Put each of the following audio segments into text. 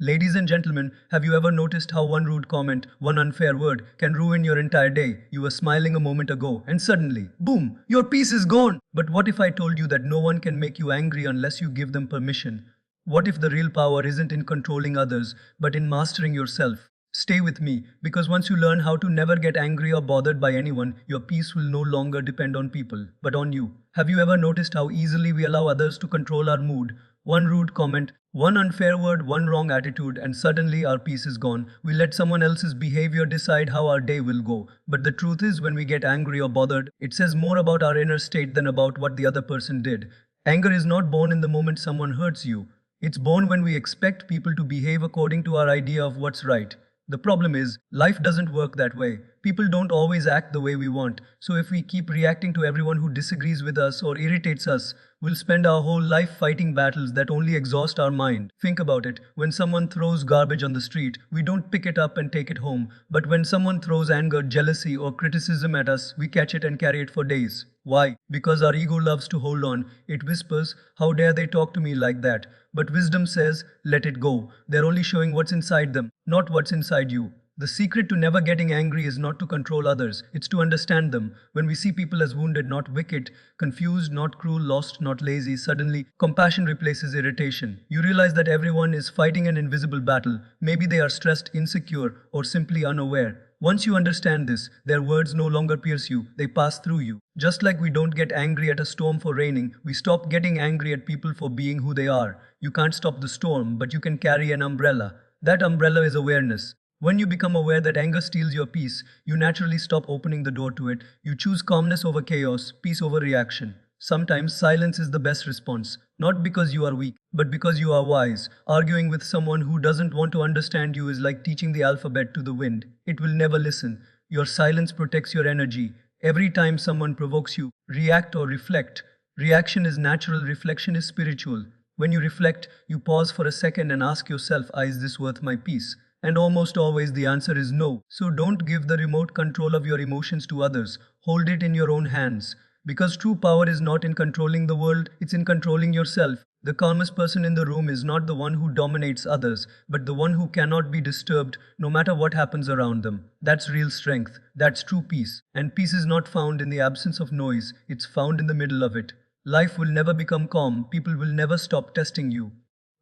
Ladies and gentlemen, have you ever noticed how one rude comment, one unfair word, can ruin your entire day? You were smiling a moment ago, and suddenly, boom, your peace is gone. But what if I told you that no one can make you angry unless you give them permission? What if the real power isn't in controlling others, but in mastering yourself? Stay with me, because once you learn how to never get angry or bothered by anyone, your peace will no longer depend on people, but on you. Have you ever noticed how easily we allow others to control our mood? One rude comment, one unfair word, one wrong attitude, and suddenly our peace is gone. We let someone else's behavior decide how our day will go. But the truth is, when we get angry or bothered, it says more about our inner state than about what the other person did. Anger is not born in the moment someone hurts you. It's born when we expect people to behave according to our idea of what's right. The problem is, life doesn't work that way. People don't always act the way we want. So if we keep reacting to everyone who disagrees with us or irritates us, we'll spend our whole life fighting battles that only exhaust our mind. Think about it. When someone throws garbage on the street, we don't pick it up and take it home. But when someone throws anger, jealousy, or criticism at us, we catch it and carry it for days. Why? Because our ego loves to hold on. It whispers, "How dare they talk to me like that?" But wisdom says, "Let it go." They're only showing what's inside them, not what's inside you. The secret to never getting angry is not to control others, it's to understand them. When we see people as wounded, not wicked, confused, not cruel, lost, not lazy, suddenly compassion replaces irritation. You realize that everyone is fighting an invisible battle. Maybe they are stressed, insecure, or simply unaware. Once you understand this, their words no longer pierce you, they pass through you. Just like we don't get angry at a storm for raining, we stop getting angry at people for being who they are. You can't stop the storm, but you can carry an umbrella. That umbrella is awareness. When you become aware that anger steals your peace, you naturally stop opening the door to it. You choose calmness over chaos, peace over reaction. Sometimes silence is the best response, not because you are weak, but because you are wise. Arguing with someone who doesn't want to understand you is like teaching the alphabet to the wind. It will never listen. Your silence protects your energy. Every time someone provokes you, react or reflect. Reaction is natural, reflection is spiritual. When you reflect, you pause for a second and ask yourself, is this worth my peace? And almost always the answer is no. So don't give the remote control of your emotions to others. Hold it in your own hands. Because true power is not in controlling the world, it's in controlling yourself. The calmest person in the room is not the one who dominates others, but the one who cannot be disturbed no matter what happens around them. That's real strength. That's true peace. And peace is not found in the absence of noise, it's found in the middle of it. Life will never become calm, people will never stop testing you.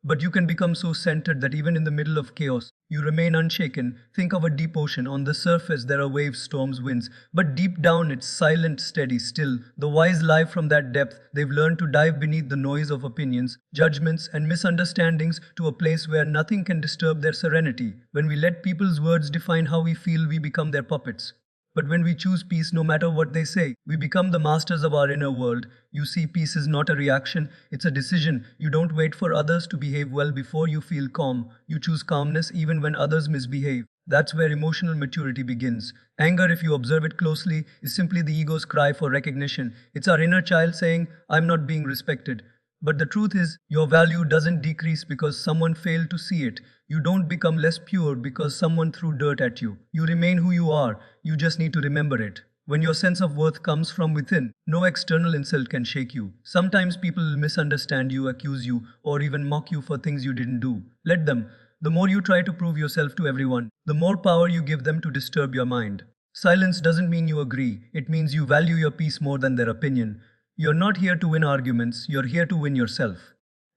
But you can become so centered that even in the middle of chaos, you remain unshaken. Think of a deep ocean. On the surface, there are waves, storms, winds. But deep down, it's silent, steady, still. The wise live from that depth. They've learned to dive beneath the noise of opinions, judgments, and misunderstandings to a place where nothing can disturb their serenity. When we let people's words define how we feel, we become their puppets. But when we choose peace, no matter what they say, we become the masters of our inner world. You see, peace is not a reaction, it's a decision. You don't wait for others to behave well before you feel calm. You choose calmness even when others misbehave. That's where emotional maturity begins. Anger, if you observe it closely, is simply the ego's cry for recognition. It's our inner child saying, "I'm not being respected." But the truth is, your value doesn't decrease because someone failed to see it. You don't become less pure because someone threw dirt at you. You remain who you are. You just need to remember it. When your sense of worth comes from within, no external insult can shake you. Sometimes people misunderstand you, accuse you, or even mock you for things you didn't do. Let them. The more you try to prove yourself to everyone, the more power you give them to disturb your mind. Silence doesn't mean you agree. It means you value your peace more than their opinion. You're not here to win arguments, you're here to win yourself.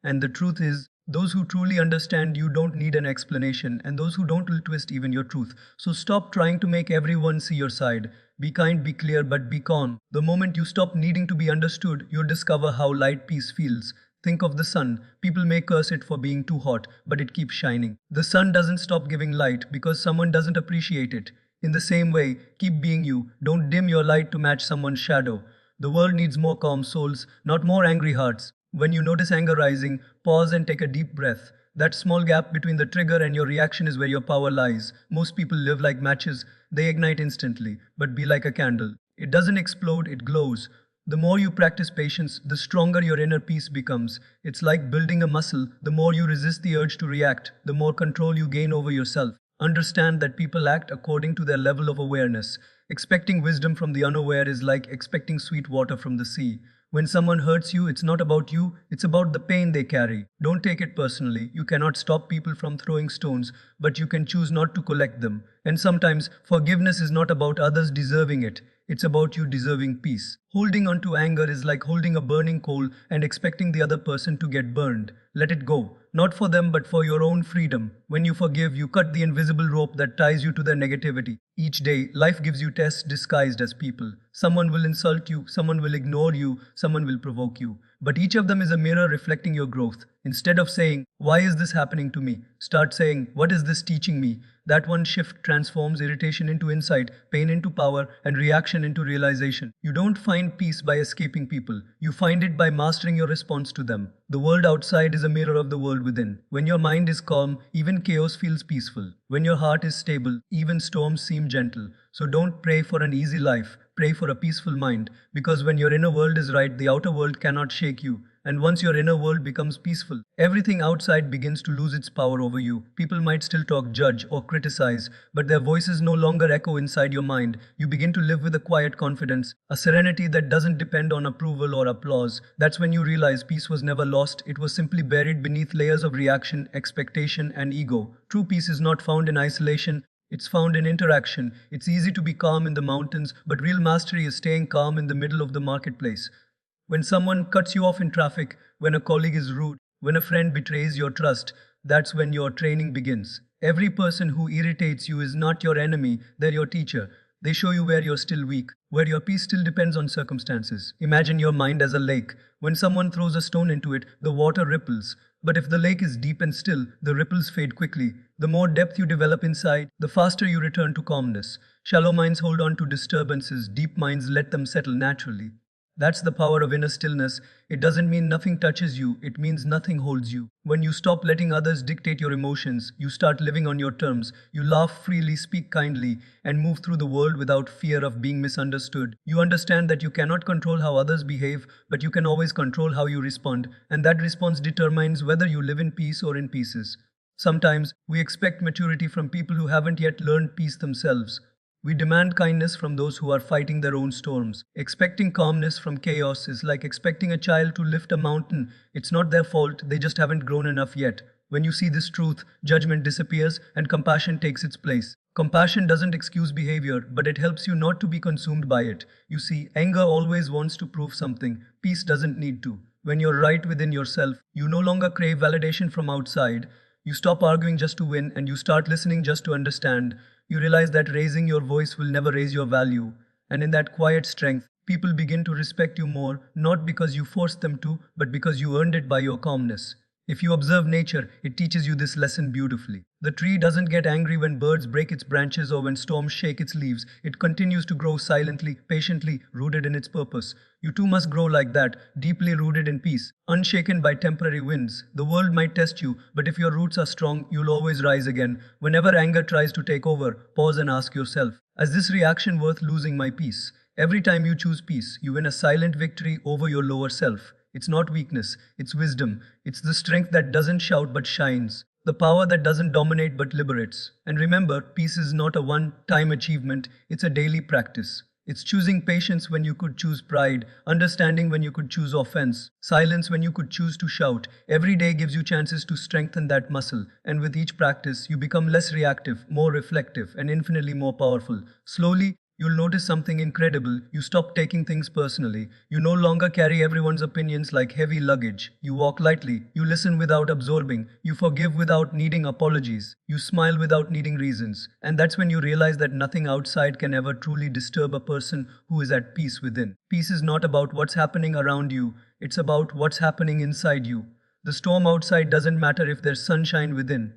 And the truth is, those who truly understand you don't need an explanation, and those who don't will twist even your truth. So stop trying to make everyone see your side. Be kind, be clear, but be calm. The moment you stop needing to be understood, you'll discover how light peace feels. Think of the sun. People may curse it for being too hot, but it keeps shining. The sun doesn't stop giving light because someone doesn't appreciate it. In the same way, keep being you. Don't dim your light to match someone's shadow. The world needs more calm souls, not more angry hearts. When you notice anger rising, pause and take a deep breath. That small gap between the trigger and your reaction is where your power lies. Most people live like matches. They ignite instantly, but be like a candle. It doesn't explode, it glows. The more you practice patience, the stronger your inner peace becomes. It's like building a muscle. The more you resist the urge to react, the more control you gain over yourself. Understand that people act according to their level of awareness. Expecting wisdom from the unaware is like expecting sweet water from the sea. When someone hurts you, it's not about you, it's about the pain they carry. Don't take it personally. You cannot stop people from throwing stones, but you can choose not to collect them. And sometimes, forgiveness is not about others deserving it. It's about you deserving peace. Holding on to anger is like holding a burning coal and expecting the other person to get burned. Let it go. Not for them, but for your own freedom. When you forgive, you cut the invisible rope that ties you to their negativity. Each day, life gives you tests disguised as people. Someone will insult you, someone will ignore you, someone will provoke you. But each of them is a mirror reflecting your growth. Instead of saying, "Why is this happening to me?" start saying, "What is this teaching me?" That one shift transforms irritation into insight, pain into power, and reaction into realization. You don't find peace by escaping people. You find it by mastering your response to them. The world outside is a mirror of the world within. When your mind is calm, even chaos feels peaceful. When your heart is stable, even storms seem gentle. So don't pray for an easy life. Pray for a peaceful mind. Because when your inner world is right, the outer world cannot shake you. And once your inner world becomes peaceful, everything outside begins to lose its power over you. People might still talk, judge, or criticize, but their voices no longer echo inside your mind. You begin to live with a quiet confidence, a serenity that doesn't depend on approval or applause. That's when you realize peace was never lost, it was simply buried beneath layers of reaction, expectation, and ego. True peace is not found in isolation. It's found in interaction. It's easy to be calm in the mountains, but real mastery is staying calm in the middle of the marketplace. When someone cuts you off in traffic, when a colleague is rude, when a friend betrays your trust, that's when your training begins. Every person who irritates you is not your enemy, they're your teacher. They show you where you're still weak, where your peace still depends on circumstances. Imagine your mind as a lake. When someone throws a stone into it, the water ripples. But if the lake is deep and still, the ripples fade quickly. The more depth you develop inside, the faster you return to calmness. Shallow minds hold on to disturbances, deep minds let them settle naturally. That's the power of inner stillness. It doesn't mean nothing touches you, it means nothing holds you. When you stop letting others dictate your emotions, you start living on your terms. You laugh freely, speak kindly, and move through the world without fear of being misunderstood. You understand that you cannot control how others behave, but you can always control how you respond, and that response determines whether you live in peace or in pieces. Sometimes we expect maturity from people who haven't yet learned peace themselves. We demand kindness from those who are fighting their own storms. Expecting calmness from chaos is like expecting a child to lift a mountain. It's not their fault, they just haven't grown enough yet. When you see this truth, judgment disappears and compassion takes its place. Compassion doesn't excuse behavior, but it helps you not to be consumed by it. You see, anger always wants to prove something. Peace doesn't need to. When you're right within yourself, you no longer crave validation from outside. You stop arguing just to win and you start listening just to understand. You realize that raising your voice will never raise your value. And in that quiet strength, people begin to respect you more, not because you forced them to, but because you earned it by your calmness. If you observe nature, it teaches you this lesson beautifully. The tree doesn't get angry when birds break its branches or when storms shake its leaves. It continues to grow silently, patiently, rooted in its purpose. You too must grow like that, deeply rooted in peace, unshaken by temporary winds. The world might test you, but if your roots are strong, you'll always rise again. Whenever anger tries to take over, pause and ask yourself, is this reaction worth losing my peace? Every time you choose peace, you win a silent victory over your lower self. It's not weakness, it's wisdom. It's the strength that doesn't shout but shines. The power that doesn't dominate but liberates. And remember, peace is not a one-time achievement, it's a daily practice. It's choosing patience when you could choose pride, understanding when you could choose offense, silence when you could choose to shout. Every day gives you chances to strengthen that muscle, and with each practice, you become less reactive, more reflective, and infinitely more powerful. Slowly, you'll notice something incredible. You stop taking things personally. You no longer carry everyone's opinions like heavy luggage. You walk lightly. You listen without absorbing. You forgive without needing apologies. You smile without needing reasons. And that's when you realize that nothing outside can ever truly disturb a person who is at peace within. Peace is not about what's happening around you. It's about what's happening inside you. The storm outside doesn't matter if there's sunshine within.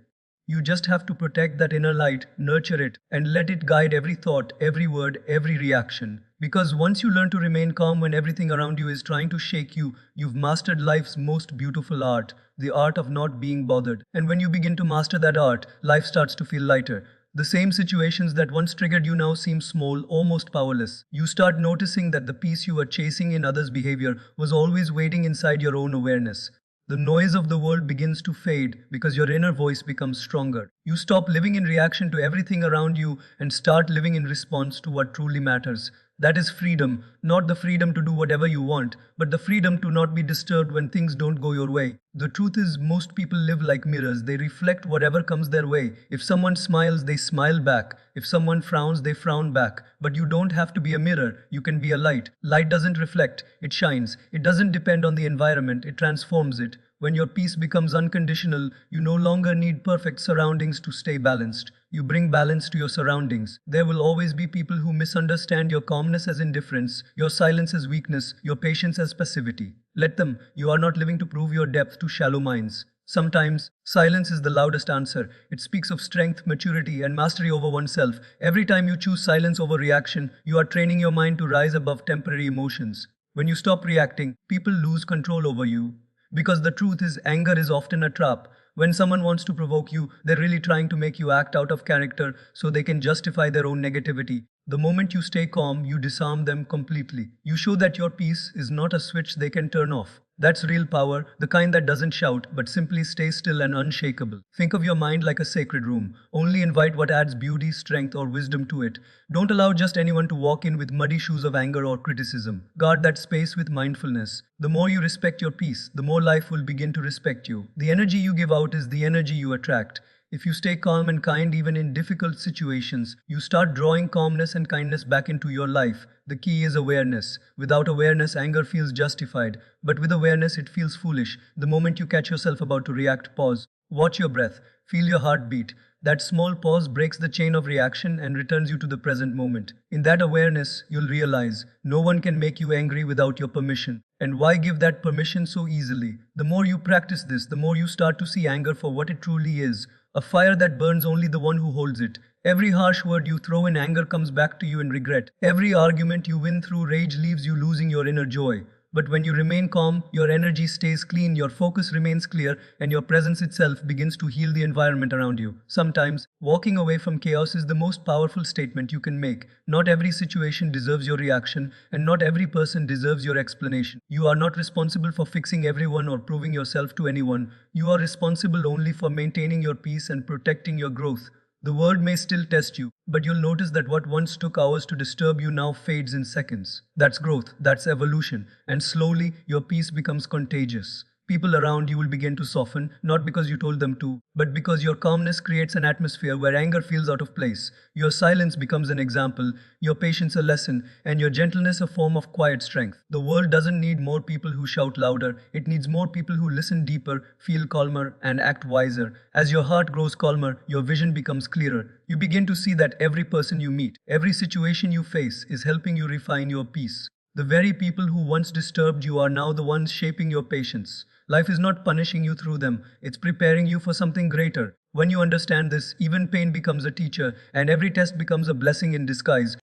You just have to protect that inner light, nurture it, and let it guide every thought, every word, every reaction. Because once you learn to remain calm when everything around you is trying to shake you, you've mastered life's most beautiful art, the art of not being bothered. And when you begin to master that art, life starts to feel lighter. The same situations that once triggered you now seem small, almost powerless. You start noticing that the peace you were chasing in others' behavior was always waiting inside your own awareness. The noise of the world begins to fade because your inner voice becomes stronger. You stop living in reaction to everything around you and start living in response to what truly matters. That is freedom, not the freedom to do whatever you want, but the freedom to not be disturbed when things don't go your way. The truth is, most people live like mirrors. They reflect whatever comes their way. If someone smiles, they smile back. If someone frowns, they frown back. But you don't have to be a mirror. You can be a light. Light doesn't reflect, it shines. It doesn't depend on the environment, it transforms it. When your peace becomes unconditional, you no longer need perfect surroundings to stay balanced. You bring balance to your surroundings. There will always be people who misunderstand your calmness as indifference, your silence as weakness, your patience as passivity. Let them. You are not living to prove your depth to shallow minds. Sometimes, silence is the loudest answer. It speaks of strength, maturity, and mastery over oneself. Every time you choose silence over reaction, you are training your mind to rise above temporary emotions. When you stop reacting, people lose control over you. Because the truth is, anger is often a trap. When someone wants to provoke you, they're really trying to make you act out of character so they can justify their own negativity. The moment you stay calm, you disarm them completely. You show that your peace is not a switch they can turn off. That's real power, the kind that doesn't shout but simply stays still and unshakable. Think of your mind like a sacred room. Only invite what adds beauty, strength, or wisdom to it. Don't allow just anyone to walk in with muddy shoes of anger or criticism. Guard that space with mindfulness. The more you respect your peace, the more life will begin to respect you. The energy you give out is the energy you attract. If you stay calm and kind even in difficult situations, you start drawing calmness and kindness back into your life. The key is awareness. Without awareness, anger feels justified, but with awareness, it feels foolish. The moment you catch yourself about to react, pause. Watch your breath. Feel your heartbeat. That small pause breaks the chain of reaction and returns you to the present moment. In that awareness, you'll realize no one can make you angry without your permission. And why give that permission so easily? The more you practice this, the more you start to see anger for what it truly is. A fire that burns only the one who holds it. Every harsh word you throw in anger comes back to you in regret. Every argument you win through rage leaves you losing your inner joy. But when you remain calm, your energy stays clean, your focus remains clear, and your presence itself begins to heal the environment around you. Sometimes, walking away from chaos is the most powerful statement you can make. Not every situation deserves your reaction, and not every person deserves your explanation. You are not responsible for fixing everyone or proving yourself to anyone. You are responsible only for maintaining your peace and protecting your growth. The world may still test you, but you'll notice that what once took hours to disturb you now fades in seconds. That's growth, that's evolution, and slowly your peace becomes contagious. People around you will begin to soften, not because you told them to, but because your calmness creates an atmosphere where anger feels out of place. Your silence becomes an example, your patience a lesson, and your gentleness a form of quiet strength. The world doesn't need more people who shout louder, it needs more people who listen deeper, feel calmer, and act wiser. As your heart grows calmer, your vision becomes clearer. You begin to see that every person you meet, every situation you face is helping you refine your peace. The very people who once disturbed you are now the ones shaping your patience. Life is not punishing you through them, it's preparing you for something greater. When you understand this, even pain becomes a teacher, and every test becomes a blessing in disguise.